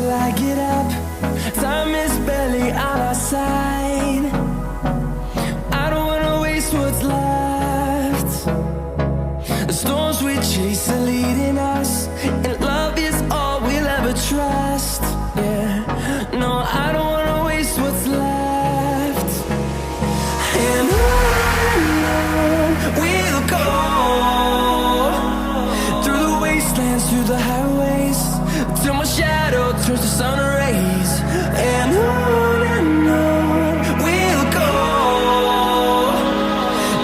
till I get up. Time is barely on our side. I don't wanna waste what's left. The storms we chase are leading us, and love is all we'll ever trust. Yeah, no, I don't wanna waste what's left. And on we'll go, through the wastelands, through the highways, till my shadow turns to sun rays. And on we'll go,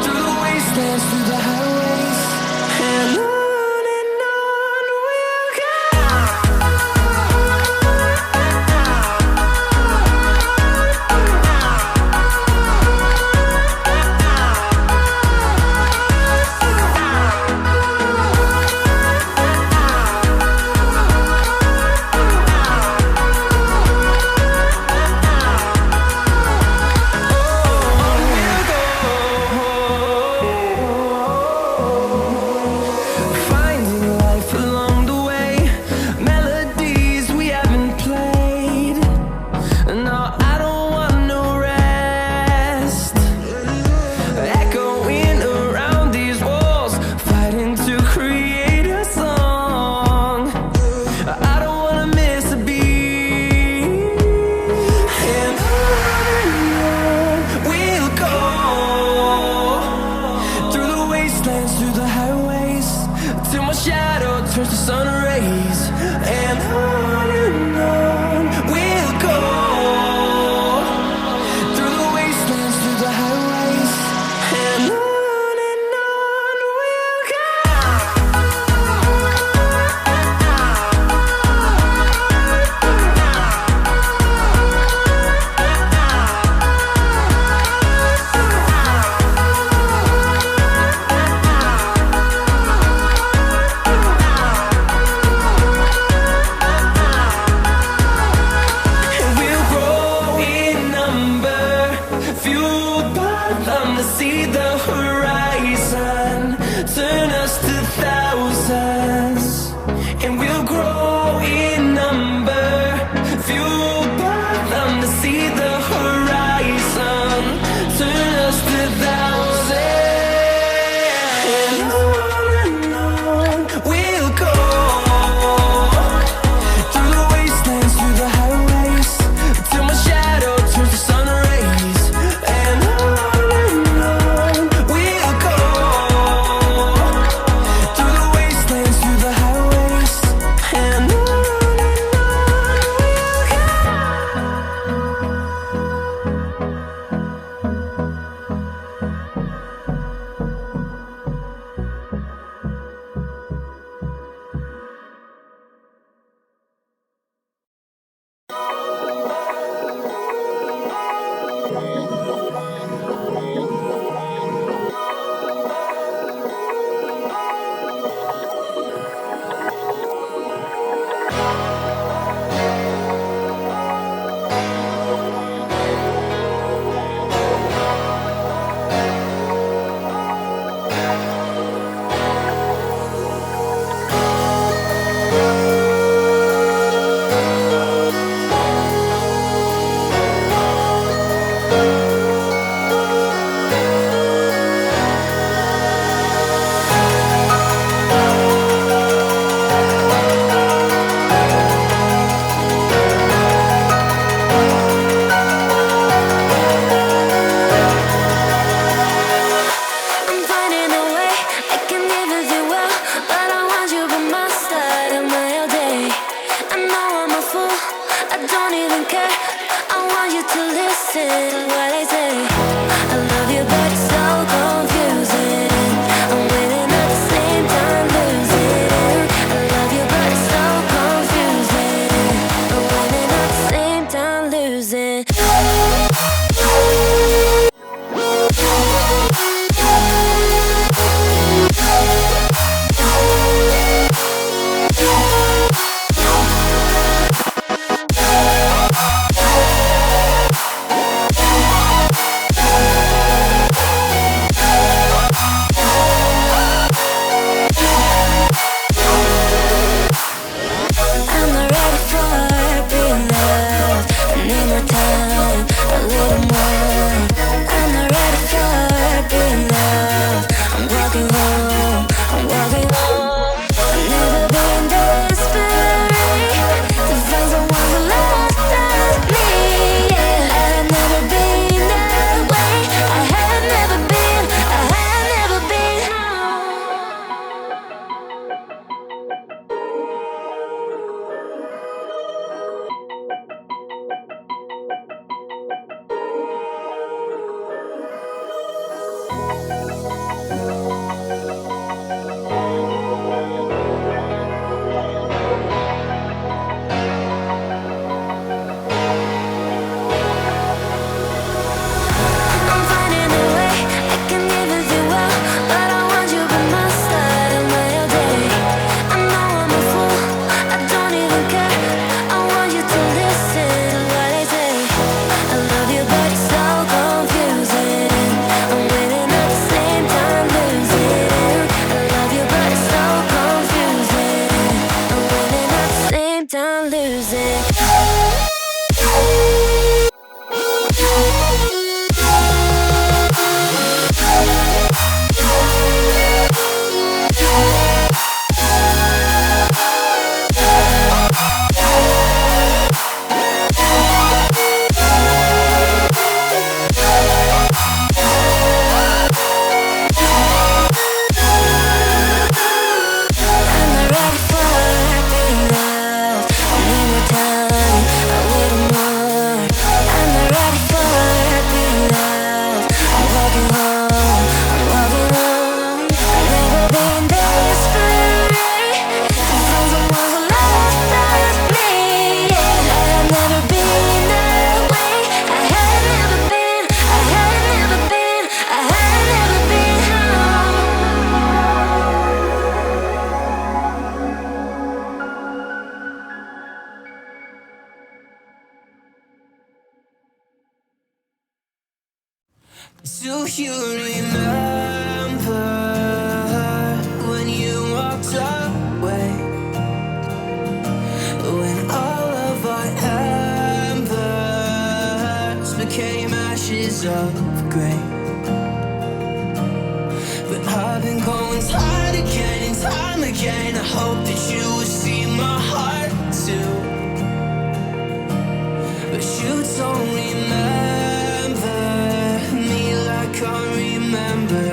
through the wastelands, through the highways, and on we'll go. Finding life along the way, melodies we haven't played. No, I don't want no rest. Echoing around these walls, fighting to create a song. I don't wanna miss a beat. And on we'll go, through the wastelands, through the highways, till my shadow turns to sun rays. And on we'll go, through the wastelands, through the highways, and on we'll go. We'll grow in number, fueled by them to see the horizon, turn us to thousands. And we'll grow in number, fueled by them to see the horizon, turn us to thousands. And on we'll go, through the wastelands, through the highways, till my shadow turns to sun rays. And on we'll go, through the wastelands, through the highways, and on we'll go. I'm finding a way, I can never do well, but I want you by my side of my all day. I know I'm a fool, I don't even care. I want you to listen to what I say. I love you, but it's so confusing. I'm winning at the same time losing. I love you, but it's so confusing. I'm winning at the same time losing. Do you remember when you walked away? When all of our embers became ashes of grey. But I've been going time again and time again. I hope that you will see my heart too. But you don't remember me like I remember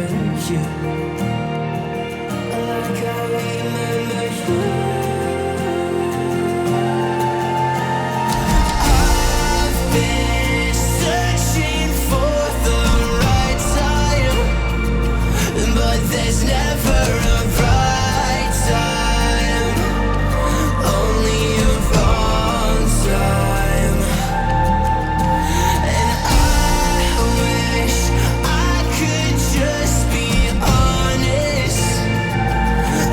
you. Like I remember you. I've been searching for the right time, but there's never a right time, only a wrong time. And I wish I could just be honest.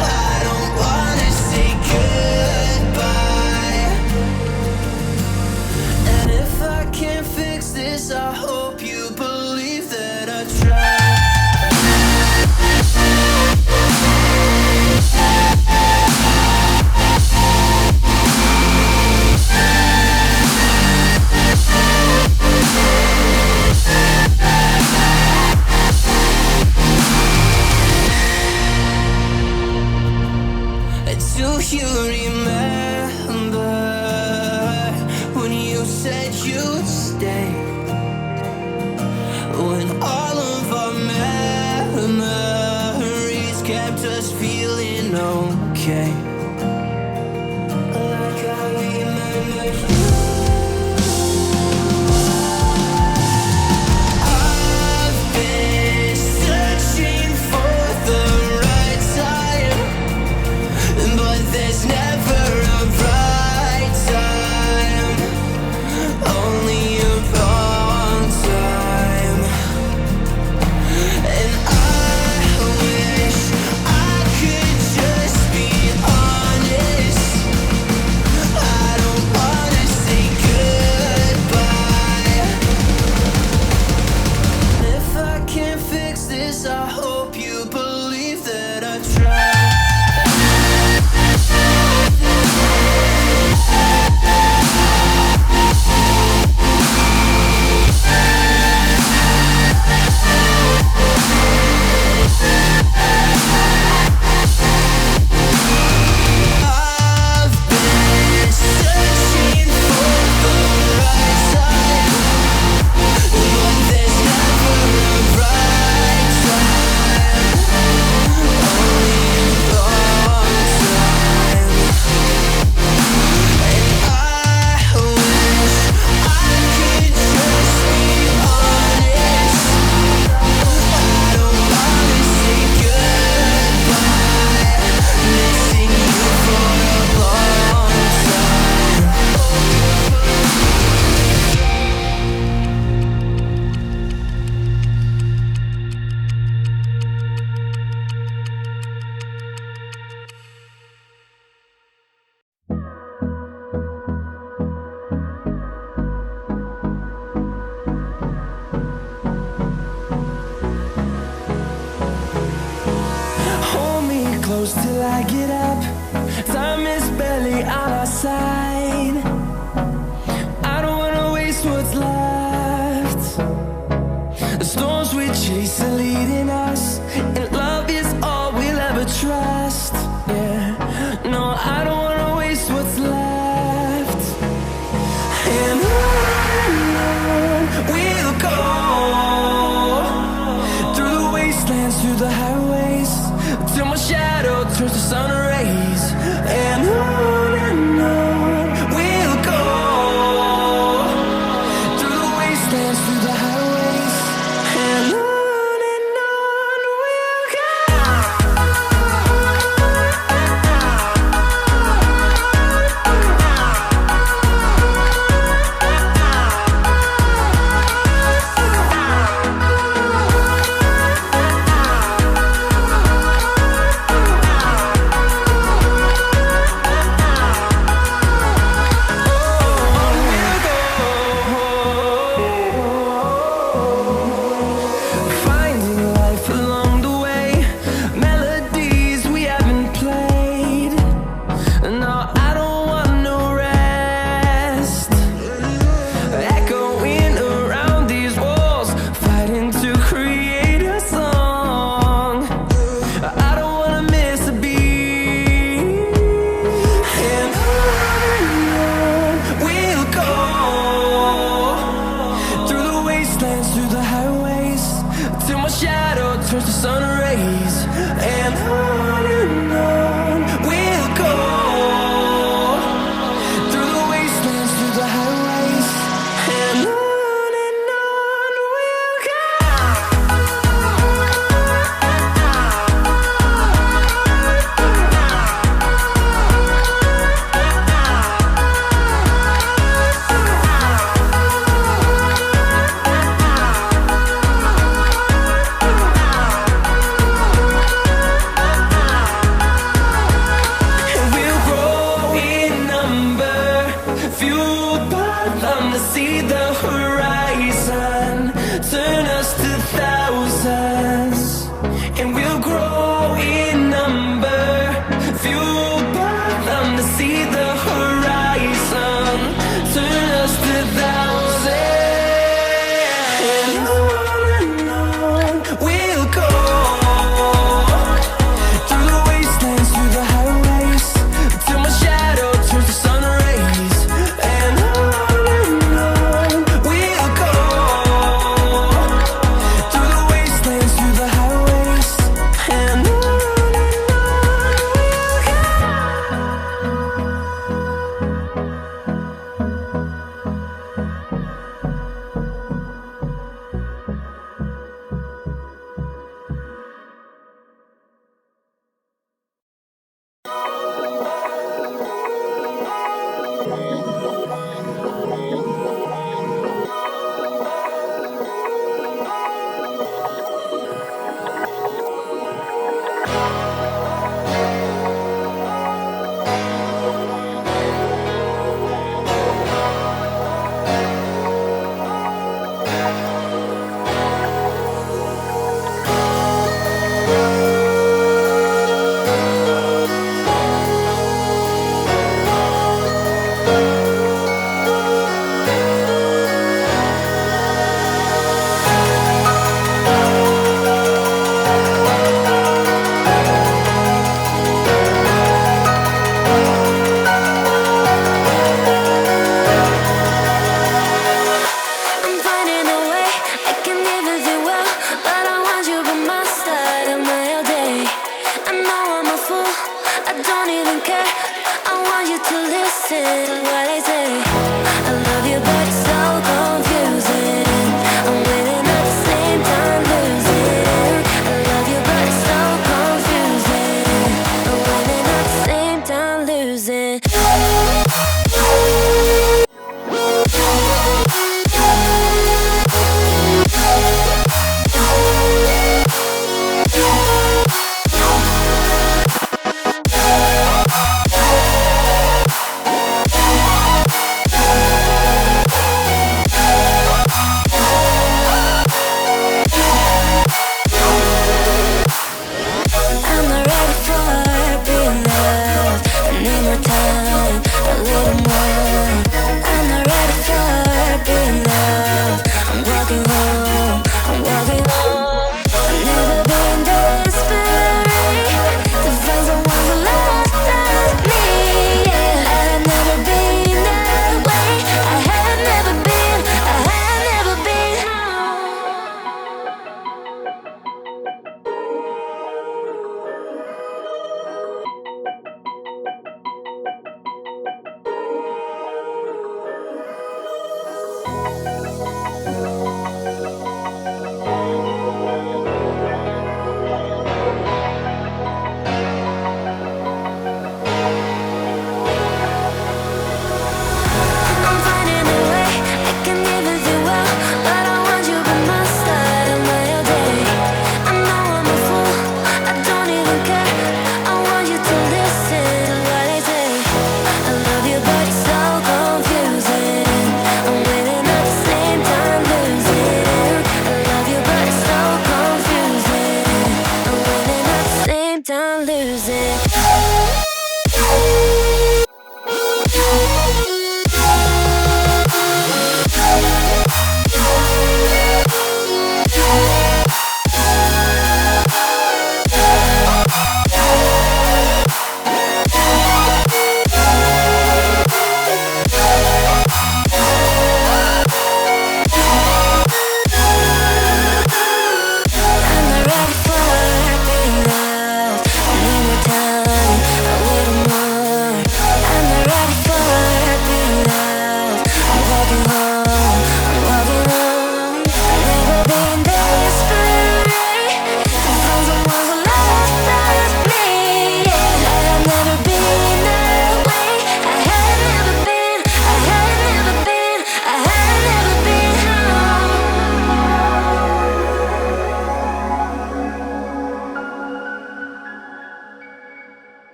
I don't wanna say goodbye. And if I can't fix this, I hope you believe that I tried. Do you remember when you said you'd stay? When all of our memories kept us feeling okay. Like I remember you. I've been searching for the right time, but there's never a right time, only a wrong time. And I wish I could just be honest. I don't wanna say goodbye. And if I can't fix this, I hope you believe that I tried. I've been searching for the right time, but there's never a right time, only a wrong time. And I wish I could just be honest. I don't wanna say goodbye. Missing you for a long time. Hold me close till I get up. Time is barely on our side. I don't wanna waste what's left. The storms we chase are leading us, and love is all we'll ever trust. Yeah, no, I don't wanna waste what's left. And on we'll go, through the wastelands, through the highways, till my shadow turns to sun rays. And on we'll go, through the wastelands, through the highways. And on we'll go. see the horizon, turn us to thousands, and we'll grow in number, fueled by them to see the horizon, turn us to thousands, and on we'll go, through the wastelands, through the highways, till my shadow turns to sun rays, and on we'll go, through the wastelands, through the highways, and on we'll go. I'm finding a way, I can never do well, but I want you by my side of my all day. I know I'm a fool, I don't even care. I want you to listen to what I say. I love you, but it's so confusing. I'm winning at the same time losing. I love you, but it's so confusing. I'm winning at the same time losing. I'm not ready for being loved. I need more time. I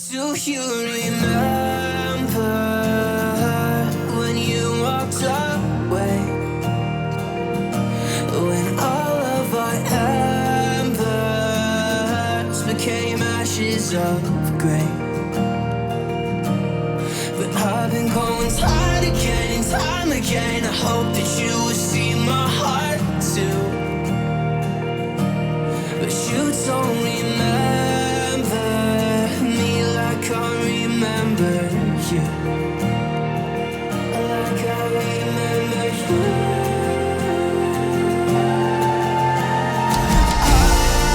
Do you remember when you walked away? When all of our embers became ashes of grey. But I've been going time again and time again. I hope that you will see my heart too. But you don't remember me like I remember you.